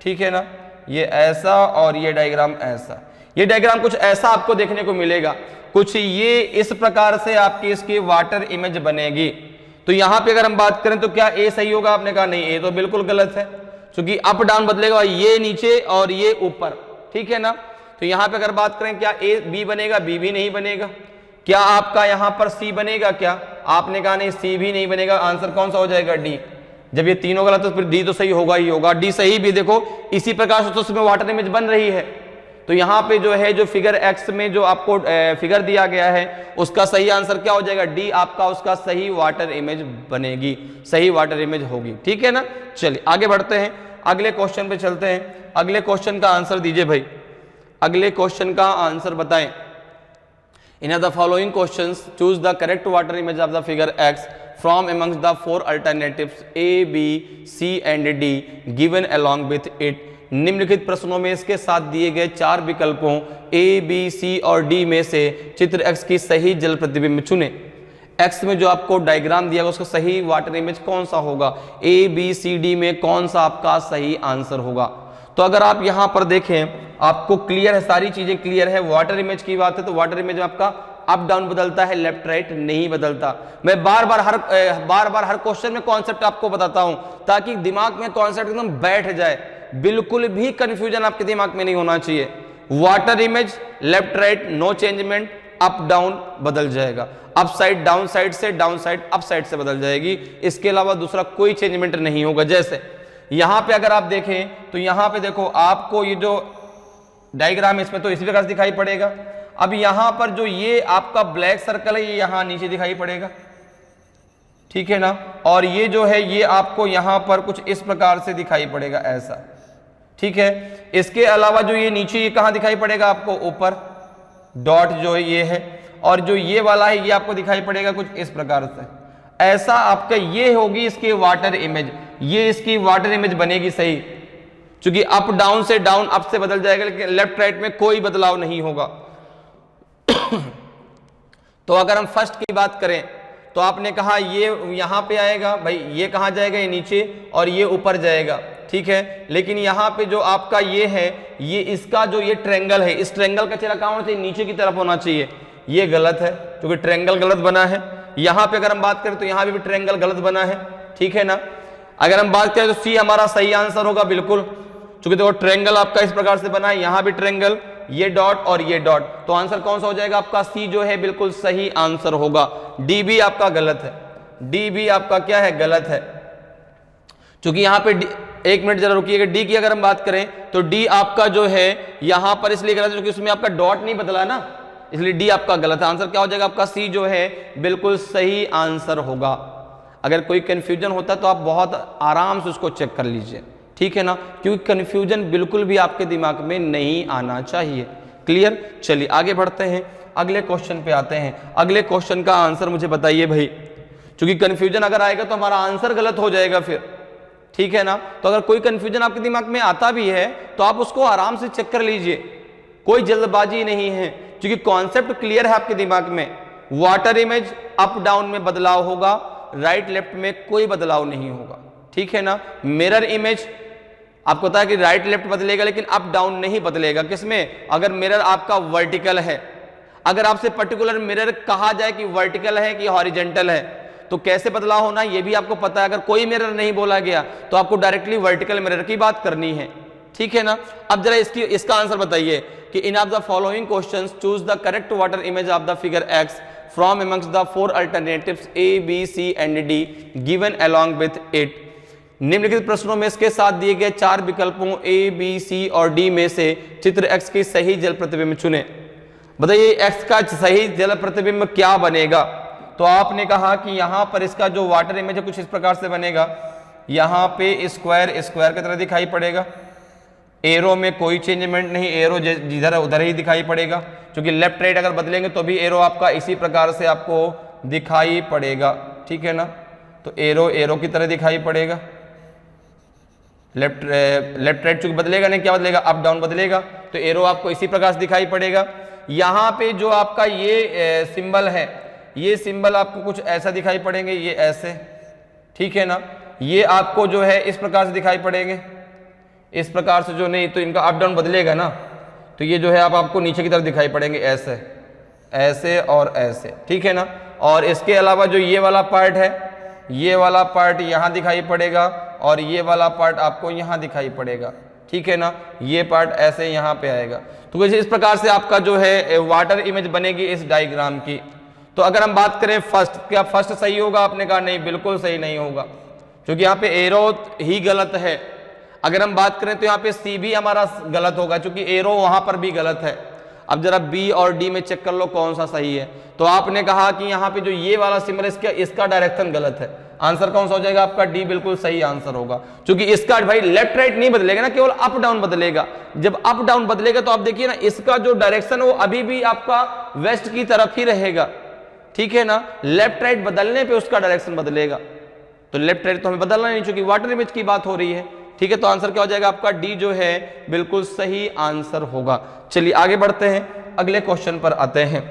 ठीक है ना, ये ऐसा और ये डायग्राम ऐसा, ये डायग्राम कुछ ऐसा आपको देखने को मिलेगा, कुछ ये इस प्रकार से आपकी इसकी वाटर इमेज बनेगी। तो यहां पे अगर हम बात करें तो क्या ए सही होगा, आपने कहा नहीं, ए तो बिल्कुल गलत है, क्योंकि अप डाउन बदलेगा, ये नीचे और ये ऊपर, ठीक है ना। तो यहां पे अगर बात करें क्या ए बी बनेगा, बी भी नहीं बनेगा। क्या आपका यहां पर सी बनेगा क्या, आपने कहा नहीं सी भी नहीं बनेगा। आंसर कौन सा हो जाएगा, डी। जब ये तीनों गलत तो फिर डी तो सही होगा ही होगा। डी सही भी देखो इसी प्रकार से तो उसमें वाटर इमेज बन रही है। तो यहाँ पे जो है जो फिगर एक्स में जो आपको फिगर दिया गया है उसका सही आंसर क्या हो जाएगा, डी आपका उसका सही वाटर इमेज बनेगी, सही वाटर इमेज होगी, ठीक है ना। चलिए आगे बढ़ते हैं, अगले क्वेश्चन पे चलते हैं। अगले क्वेश्चन का आंसर दीजिए भाई, अगले क्वेश्चन का आंसर बताएं। In the following questions choose the correct water image of the figure x from amongst the 4 alternatives A B C and D given along with it. निम्नलिखित प्रश्नों में इसके साथ दिए गए 4 विकल्पों ए बी सी और डी में से चित्र एक्स की सही जल प्रतिबिंब चुने। एक्स में जो आपको डायग्राम दिया गया उसका सही वाटर इमेज कौन सा होगा, ए बी सी डी में कौन सा आपका सही आंसर होगा। तो अगर आप यहां पर देखें आपको क्लियर है, सारी चीजें क्लियर है। वाटर इमेज की बात है तो वाटर इमेज में आपका अप डाउन बदलता है, लेफ्ट राइट नहीं बदलता। मैं बार बार हर क्वेश्चन में कॉन्सेप्ट आपको बताता हूं ताकि दिमाग में कॉन्सेप्ट एकदम बैठ जाए, बिल्कुल भी कंफ्यूजन आपके दिमाग में नहीं होना चाहिए। Water image left right no changement, up down बदल जाएगा, अप साइड डाउन साइड से, डाउन साइड अप साइड से बदल जाएगी, इसके अलावा दूसरा कोई चेंजमेंट नहीं होगा। जैसे यहां पे अगर आप देखें तो यहां पे देखो आपको ये जो डायग्राम है इसमें तो इसी प्रकार से दिखाई पड़ेगा। अब यहां पर जो ये आपका ब्लैक सर्कल है ये यहां नीचे दिखाई पड़ेगा, ठीक है ना, और ये जो है ये आपको यहां पर कुछ इस प्रकार से दिखाई पड़ेगा ऐसा, ठीक है। इसके अलावा जो ये नीचे ये कहां दिखाई पड़ेगा आपको, ऊपर डॉट जो है ये है, और जो ये वाला है ये आपको दिखाई पड़ेगा कुछ इस प्रकार से ऐसा। आपका ये होगी इसकी वाटर इमेज, ये इसकी वाटर इमेज बनेगी सही, क्योंकि अप डाउन से डाउन अप से बदल जाएगा, लेकिन लेफ्ट राइट में कोई बदलाव नहीं होगा। तो अगर हम फर्स्ट की बात करें तो आपने कहा ये यहां पे आएगा, भाई ये कहां जाएगा, ये नीचे और ये ऊपर जाएगा, ठीक है। लेकिन यहां पे जो आपका ये है ये इसका जो ये ट्रायंगल है, इस ट्रायंगल का चेहरा कहां होना चाहिए, नीचे की तरफ होना चाहिए, ये गलत है क्योंकि ट्रायंगल गलत बना है। यहां पे अगर हम बात करें तो यहां पे भी ट्रायंगल गलत बना है, ठीक है ना। अगर हम बात करें तो सी हमारा सही आंसर होगा बिल्कुल, क्योंकि देखो ट्रायंगल आपका इस प्रकार से बना है, यहां भी ट्रायंगल, ये डॉट और ये डॉट, तो आंसर कौन सा हो जाएगा आपका, सी जो है बिल्कुल सही आंसर होगा। डी भी आपका गलत है, डी भी आपका क्या है, गलत है, क्योंकि यहां पे एक मिनट जरा रुकिएगा। डी की अगर हम बात करें तो डी आपका जो है यहां पर इसलिए गलत है क्योंकि उसमें आपका डॉट नहीं बदला ना, इसलिए डी आपका गलत है। आंसर क्या हो जाएगा आपका, सी जो है बिल्कुल सही आंसर होगा। अगर कोई कन्फ्यूजन होता है तो आप बहुत आराम से उसको चेक कर लीजिए, ठीक है ना, क्योंकि कन्फ्यूजन बिल्कुल भी आपके दिमाग में नहीं आना चाहिए। क्लियर? चलिए आगे बढ़ते हैं, अगले क्वेश्चन पे आते हैं। अगले क्वेश्चन का आंसर मुझे बताइए भाई, क्योंकि कन्फ्यूजन अगर आएगा तो हमारा आंसर गलत हो जाएगा फिर, ठीक है ना। तो अगर कोई कन्फ्यूजन आपके दिमाग में आता भी है तो आप उसको आराम से चेक कर लीजिए, कोई जल्दबाजी नहीं है, क्योंकि कॉन्सेप्ट क्लियर है आपके दिमाग में। वाटर इमेज अप डाउन में बदलाव होगा, राइट लेफ्ट में कोई बदलाव नहीं होगा, ठीक है ना। मिरर इमेज आपको पता है कि राइट लेफ्ट बदलेगा लेकिन अप डाउन नहीं बदलेगा। किसमें? अगर मिरर आपका वर्टिकल है, अगर आपसे पर्टिकुलर मिरर कहा जाए कि वर्टिकल है कि हॉरिजेंटल है तो कैसे बदलाव होना ये भी आपको पता है। अगर कोई मिरर नहीं बोला गया तो आपको डायरेक्टली वर्टिकल मिरर की बात करनी है, ठीक है ना। अब जरा इसका आंसर बताइए कि in of the following questions choose the correct water image of the figure x from amongst the 4 alternatives A B C and D given along with it. निम्नलिखित प्रश्नों में इसके साथ दिए गए 4 विकल्पों ए बी सी और डी में से चित्र एक्स की सही जल प्रतिबिंब चुने। बताइए एक्स का सही जल प्रतिबिंब क्या बनेगा? तो आपने कहा कि यहां पर इसका जो वाटर इमेज है कुछ इस प्रकार से बनेगा, यहां पे स्क्वायर स्क्वायर की तरह दिखाई पड़ेगा, एरो में कोई चेंजमेंट नहीं, एरो जिधर उधर ही दिखाई पड़ेगा, क्योंकि लेफ्ट राइट अगर बदलेंगे तो भी एरो आपका इसी प्रकार से आपको दिखाई पड़ेगा, ठीक है ना। तो एरो एरो की तरह दिखाई पड़ेगा, लेफ्ट राइट चूंकि बदलेगा नहीं, क्या बदलेगा? अप डाउन बदलेगा, तो एरो आपको इसी प्रकार से दिखाई पड़ेगा। यहां पे जो आपका ये सिंबल है, ये सिंबल आपको कुछ ऐसा दिखाई पड़ेंगे, ये ऐसे, ठीक है ना। ये आपको जो है इस प्रकार से दिखाई पड़ेंगे, इस प्रकार से जो नहीं तो इनका अप डाउन बदलेगा ना, तो ये जो है आपको नीचे की तरफ दिखाई पड़ेंगे, ऐसे ऐसे और ऐसे, ठीक है ना। और इसके अलावा जो ये वाला पार्ट है, ये वाला पार्ट यहाँ दिखाई पड़ेगा और ये वाला पार्ट आपको यहाँ दिखाई पड़ेगा, ठीक है ना। ये पार्ट ऐसे यहाँ पे आएगा। तो इस प्रकार से आपका जो है वाटर इमेज बनेगी इस डायग्राम की। तो अगर हम बात करें फर्स्ट, क्या फर्स्ट सही होगा? आपने कहा नहीं, बिल्कुल सही नहीं होगा, क्योंकि यहाँ पे एरो ही गलत है। अगर हम बात करें तो यहाँ पे सी भी हमारा गलत होगा, क्योंकि एरो वहां पर भी गलत है। अब जरा बी और डी में चेक कर लो कौन सा सही है। तो आपने कहा कि यहाँ पे जो ये वाला सिंबल इसका डायरेक्शन गलत है, आंसर कौन सा हो जाएगा आपका? डी बिल्कुल सही आंसर होगा, क्योंकि इसका भाई लेफ्ट राइट नहीं बदलेगा ना, केवल अप डाउन बदलेगा। जब अप डाउन बदलेगा तो आप देखिए ना, इसका जो डायरेक्शन है वो अभी भी आपका वेस्ट की तरफ ही रहेगा, ठीक है ना। लेफ्ट राइट बदलने पे उसका डायरेक्शन बदलेगा, तो लेफ्ट राइट तो हमें बदलना नहीं, क्योंकि वाटर इमेज की बात हो रही है, ठीक है। तो आंसर क्या हो जाएगा आपका? डी जो है बिल्कुल सही आंसर होगा। चलिए आगे बढ़ते हैं, अगले क्वेश्चन पर आते हैं।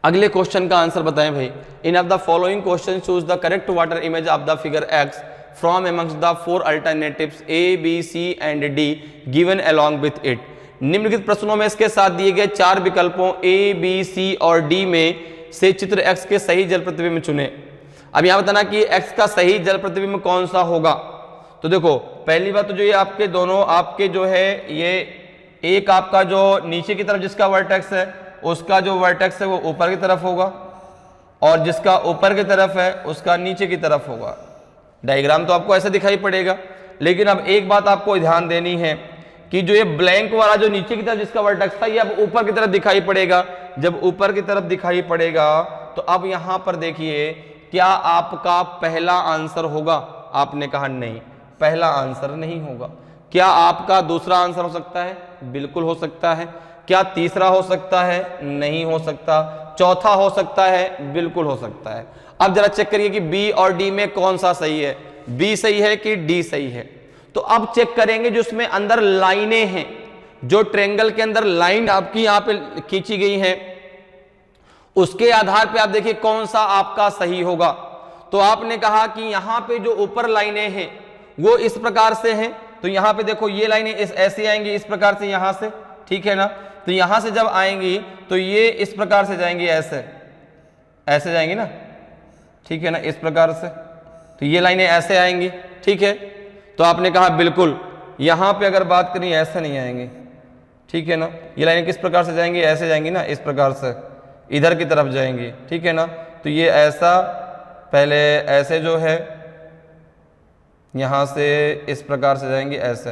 अगले क्वेश्चन का आंसर बताएं भाई। In of the following question choose the correct water image of the figure x from amongst the 4 alternatives A B C and D given along with it. निम्नलिखित प्रश्नों में इसके साथ दिए गए 4 विकल्पों ए बी सी और डी में से चित्र एक्स के सही जल प्रतिबिंब चुने। अब यहां बताना कि एक्स का सही जल प्रतिबिंब कौन सा होगा। तो देखो पहली बात तो जो ये आपके दोनों आपके जो है, ये एक आपका जो नीचे की तरफ जिसका वर्टेक्स है उसका जो वर्टेक्स है वो ऊपर की तरफ होगा, और जिसका ऊपर की तरफ है उसका नीचे की तरफ होगा। डायग्राम तो आपको ऐसा दिखाई पड़ेगा, लेकिन अब एक बात आपको ध्यान देनी है कि जो ये ब्लैंक वाला जो नीचे की तरफ जिसका वर्टेक्स था ये अब ऊपर की तरफ दिखाई पड़ेगा। जब ऊपर की तरफ दिखाई पड़ेगा तो अब यहां पर देखिए, क्या आपका पहला आंसर होगा? आपने कहा नहीं, पहला आंसर नहीं होगा। क्या आपका दूसरा आंसर हो सकता है? बिल्कुल हो सकता है। क्या तीसरा हो सकता है? नहीं हो सकता। चौथा हो सकता है? बिल्कुल हो सकता है। अब जरा चेक करिए कि बी और डी में कौन सा सही है, बी सही है कि डी सही है। तो अब चेक करेंगे जो उसमें अंदर लाइनें हैं, जो ट्रेंगल के अंदर लाइन आपकी यहां पे खींची गई है, उसके आधार पे आप देखिए कौन सा आपका सही होगा। तो आपने कहा कि यहां पे जो ऊपर लाइनें हैं वो इस प्रकार से हैं, तो यहां पे देखो ये लाइनें ऐसे आएंगी इस प्रकार से यहां से, ठीक है ना। तो यहां से जब आएंगी तो ये इस प्रकार से जाएंगी, ऐसे ऐसे जाएंगी ना, ठीक है ना, इस प्रकार से। तो ये लाइनें ऐसे आएंगी, ठीक है। तो आपने कहा बिल्कुल, यहां पे अगर बात करें ऐसे नहीं आएंगे, ठीक है ना। ये लाइनें किस प्रकार से जाएंगी? ऐसे जाएंगी ना, इस प्रकार से इधर की तरफ जाएंगी, ठीक है ना। तो ये ऐसा पहले ऐसे जो है यहां से इस प्रकार से जाएंगी, ऐसे,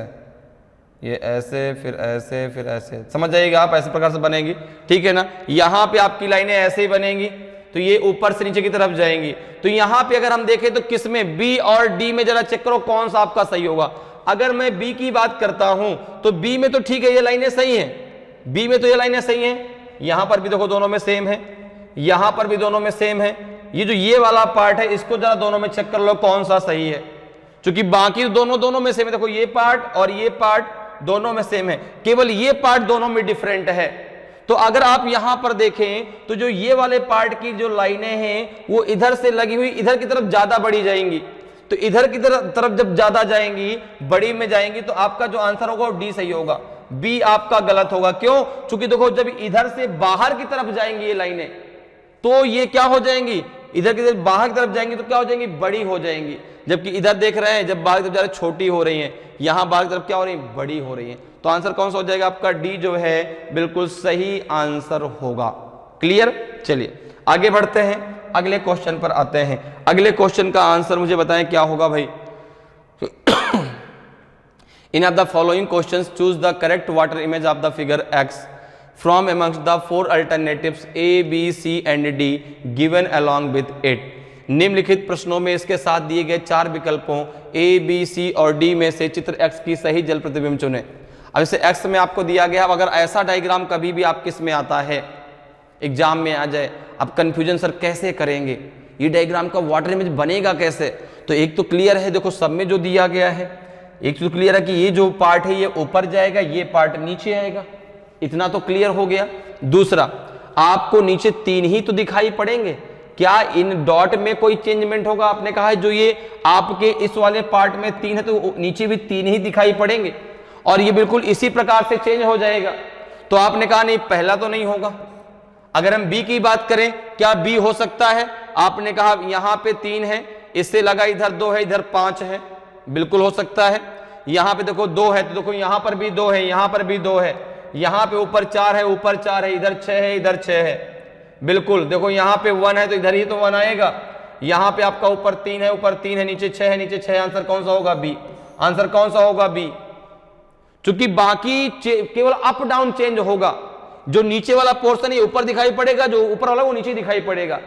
ये ऐसे फिर ऐसे फिर ऐसे, समझ जाइएगा आप, ऐसे प्रकार से बनेगी, ठीक है ना। यहां पे आपकी लाइनें ऐसे ही बनेंगी। तो ये ऊपर से नीचे की तरफ जाएंगी। तो यहां पे अगर हम देखें तो किसमें, बी और डी में जरा चेक करो कौन सा आपका सही होगा। अगर मैं बी की बात करता हूं तो बी में तो ठीक है, ये लाइनें सही हैं, बी में तो ये लाइनें सही हैं, यहां पर भी देखो दोनों में सेम है, यहां पर भी दोनों में सेम है। ये जो ये वाला पार्ट है इसको जरा दोनों में चेक कर लो कौन सा सही है, क्योंकि बाकी दोनों में सेम है। देखो ये पार्ट और ये पार्ट दोनों में सेम है, केवल ये पार्ट दोनों में डिफरेंट है। तो अगर आप यहां पर देखें तो जो ये वाले पार्ट की जो लाइनें हैं वो इधर से लगी हुई इधर की तरफ ज्यादा बढ़ी जाएंगी। तो इधर की तरफ जब ज्यादा जाएंगी, बड़ी में जाएंगी, तो आपका जो आंसर होगा वो डी सही होगा, बी आपका गलत होगा। क्यों? क्योंकि देखो जब इधर से बाहर की तरफ जाएंगी ये लाइनें तो ये क्या हो जाएंगी, इधर की तरफ बाहर की तरफ जाएंगी तो क्या हो जाएंगी, बड़ी हो जाएंगी। जबकि इधर देख रहे हैं जब बाहर की तरफ जा रहे छोटी हो रही हैं, यहां बाहर की तरफ क्या हो रही है, बड़ी हो रही है। तो आंसर कौन सा हो जाएगा आपका, डी जो है बिल्कुल सही आंसर होगा। क्लियर? चलिए आगे बढ़ते हैं, अगले क्वेश्चन पर आते हैं। अगले क्वेश्चन का आंसर मुझे बताएं क्या होगा भाई। In of the following questions choose the correct water image of the figure x from amongst the four alternatives A, B, C and D given along with it। निम्नलिखित प्रश्नों में इसके साथ दिए गए 4 विकल्पों A, B, C और D में से चित्र X की सही जल प्रतिबिंब चुनें। अब इसे X में आपको दिया गया, अगर ऐसा डायग्राम कभी भी आप किस में आता है, एग्जाम में आ जाए, आप कंफ्यूजन सर कैसे करेंगे, ये डायग्राम का वाटर इमेज बनेगा कैसे, तो एक तो क्लियर है, देखो सब में जो दिया गया है, एक तो क्लियर है कि ये जो पार्ट है ये ऊपर जाएगा, ये पार्ट नीचे आएगा, इतना तो क्लियर हो गया। दूसरा, आपको नीचे 3 ही तो दिखाई पड़ेंगे, क्या इन डॉट में कोई चेंजमेंट होगा? आपने कहा है जो ये आपके इस वाले पार्ट में 3 है तो नीचे भी 3 ही दिखाई पड़ेंगे और ये बिल्कुल इसी प्रकार से चेंज हो जाएगा। तो आपने कहा नहीं, पहला तो नहीं होगा। अगर हम बी की बात करें, क्या बी हो सकता है? आपने कहा यहां पे 3 है, इससे लगा इधर 2 है, इधर 5 है, बिल्कुल हो सकता है। यहां पे देखो 2 है तो देखो यहां पर भी 2 है, यहां पर भी 2 है, यहां पे ऊपर 4 है, ऊपर 4 है, इधर 6 है, इधर 6 है, बिल्कुल। देखो यहां पे 1 है तो इधर ही तो 1 आएगा। यहां पे आपका ऊपर 3 है, ऊपर 3 है, नीचे 6 है, नीचे 6 है। आंसर कौन सा होगा? बी। आंसर कौन सा होगा? बी। क्योंकि बाकी केवल अप डाउन चेंज होगा, जो नीचे वाला पोर्शन है ऊपर दिखाई पड़ेगा, जो ऊपर वाला वो नीचे दिखाई पड़ेगा।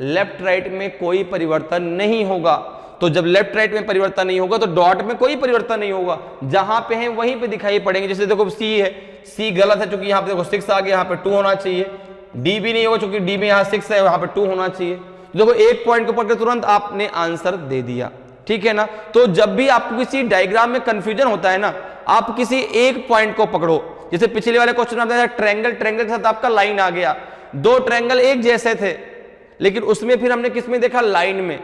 लेफ्ट राइट में कोई परिवर्तन नहीं होगा। तो जब लेफ्ट राइट में परिवर्तन नहीं होगा तो डॉट में कोई परिवर्तन नहीं होगा, जहां पे है वहीं पे दिखाई पड़ेंगे। जैसे देखो सी है, सी गलत है क्योंकि यहां पे देखो 6 आ गया, यहां पे 2 होना चाहिए। डी भी नहीं होगा क्योंकि डी में यहां 6 है, यहां पे 2 होना चाहिए। देखो एक पॉइंट को पकड़ के तुरंत आपने आंसर दे दिया, ठीक है ना। तो जब भी आपको किसी डायग्राम में कंफ्यूजन होता है ना, आप किसी एक पॉइंट को पकड़ो। जैसे पिछले वाले क्वेश्चन में बताया ट्रायंगल, ट्रायंगल के साथ आपका लाइन आ गया, 2 ट्रायंगल एक जैसे थे, लेकिन उसमें फिर हमने किसमें देखा? लाइन में।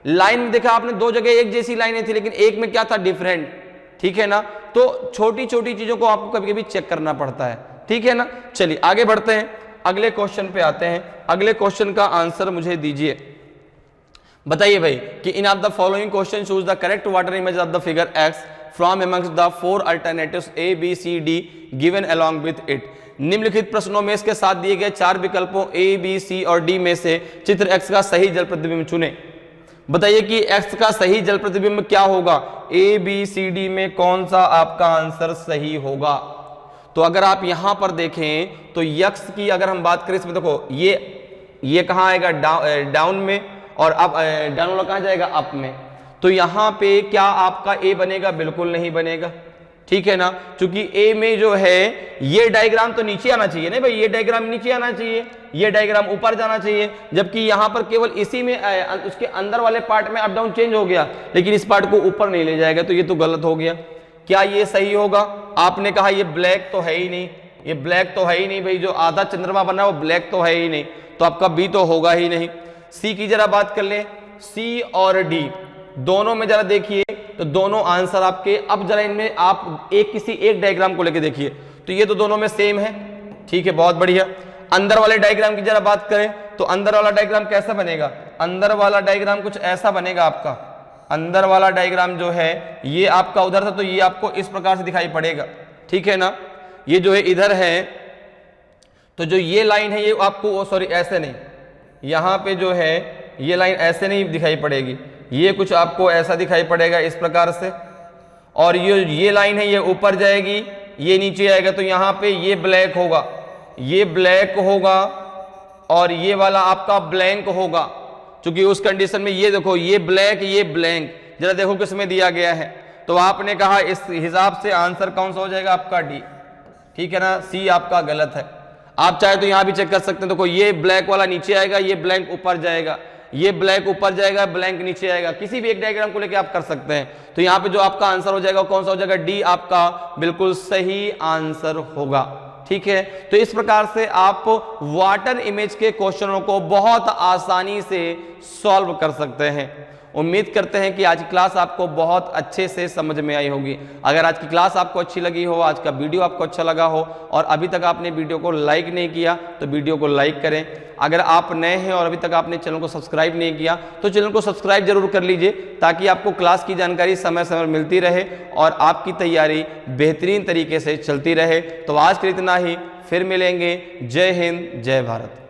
लाइन में देखा आपने 2 जगह एक जैसी लाइनें थी, लेकिन एक में क्या था? डिफरेंट, ठीक है ना। तो छोटी छोटी चीजों को आपको कभी कभी चेक करना पड़ता है, ठीक है ना। चलिए आगे बढ़ते हैं, अगले क्वेश्चन पे आते हैं। अगले क्वेश्चन का आंसर मुझे दीजिए, बताइए भाई कि in of the following question choose the correct water image of the figure x from amongst the 4 alternatives A, B, C, D given along with it। निम्नलिखित प्रश्नों में इसके साथ दिए गए 4 विकल्पों A, B, C और D में से चित्र X का सही जल प्रतिबिंब चुनें। बताइए कि X का सही जल प्रतिबिंब क्या होगा? A, B, C, D में कौन सा आपका आंसर सही होगा? तो अगर आप यहां पर देखें तो X की अगर हम बात करें, इसमें देखो ये कहां आएगा? डाउन में, और अब डाउन वाला कहां जाएगा? अप में। तो यहां पे क्या आपका ए बनेगा? बिल्कुल नहीं बनेगा, ठीक है ना। क्योंकि ए में जो है ये डायग्राम तो नीचे आना चाहिए, नहीं भाई, ये डायग्राम नीचे आना चाहिए, ये डायग्राम ऊपर जाना चाहिए। जबकि यहां पर केवल इसी में उसके अंदर वाले पार्ट में अप डाउन चेंज हो गया, लेकिन इस पार्ट को ऊपर नहीं ले जाएगा, तो ये तो गलत हो गया। क्या ये सही होगा? आपने कहा ये ब्लैक तो है ही नहीं, ये ब्लैक तो है ही नहीं भाई, जो आधा चंद्रमा बना वो ब्लैक तो है ही नहीं, तो आपका बी तो होगा ही नहीं। सी की जरा बात कर ले, सी और डी दोनों में जरा देखिए तो दोनों आंसर आपके, अब जरा इनमें आप किसी एक डायग्राम को लेके देखिए, तो ये तो दोनों में सेम है, ठीक है, बहुत बढ़िया। अंदर वाले डायग्राम की जरा बात करें तो अंदर वाला डायग्राम कैसा बनेगा? अंदर वाला डायग्राम कुछ ऐसा बनेगा आपका। अंदर वाला डायग्राम जो है ये आपका उधर था, तो ये आपको इस प्रकार से दिखाई पड़ेगा, ठीक है ना। ये जो है इधर है, तो जो ये लाइन है ये आपको, सॉरी ऐसे नहीं, यहां पे जो है ये लाइन ऐसे नहीं दिखाई पड़ेगी, ये कुछ आपको ऐसा दिखाई पड़ेगा इस प्रकार से, और ये लाइन है ये ऊपर जाएगी, ये नीचे आएगा, तो यहां पे ये ब्लैक होगा, ये ब्लैक होगा, और ये वाला आपका ब्लैंक होगा, क्योंकि उस कंडीशन में ये देखो ये ब्लैक ये ब्लैंक, जरा देखो किसमें दिया गया है। तो आपने कहा इस हिसाब से आंसर कौन सा हो जाएगा आपका डी, ठीक है ना, सी आपका गलत है। आप चाहे तो यहां भी चेक कर सकते हैं, देखो ये ब्लैक वाला नीचे आएगा, ये ब्लैंक ऊपर जाएगा, ये ब्लैक ऊपर जाएगा, ब्लैंक नीचे आएगा, किसी भी एक डायग्राम को लेके आप कर सकते हैं। तो यहाँ पे जो आपका आंसर हो जाएगा कौन सा हो जाएगा, डी आपका बिल्कुल सही आंसर होगा, ठीक है। तो इस प्रकार से आप वाटर इमेज के क्वेश्चनों को बहुत आसानी से सॉल्व कर सकते हैं। उम्मीद करते हैं कि आज की क्लास आपको बहुत अच्छे से समझ में आई होगी। अगर आज की क्लास आपको अच्छी लगी हो, आज का वीडियो आपको अच्छा लगा हो और अभी तक आपने वीडियो को लाइक नहीं किया तो वीडियो को लाइक करें। अगर आप नए हैं और अभी तक आपने चैनल को सब्सक्राइब नहीं किया तो चैनल को सब्सक्राइब जरूर कर लीजिए, ताकि आपको क्लास की जानकारी समय समय मिलती रहे और आपकी तैयारी बेहतरीन तरीके से चलती रहे। तो आज के लिए इतना ही, फिर मिलेंगे। जय हिंद, जय भारत।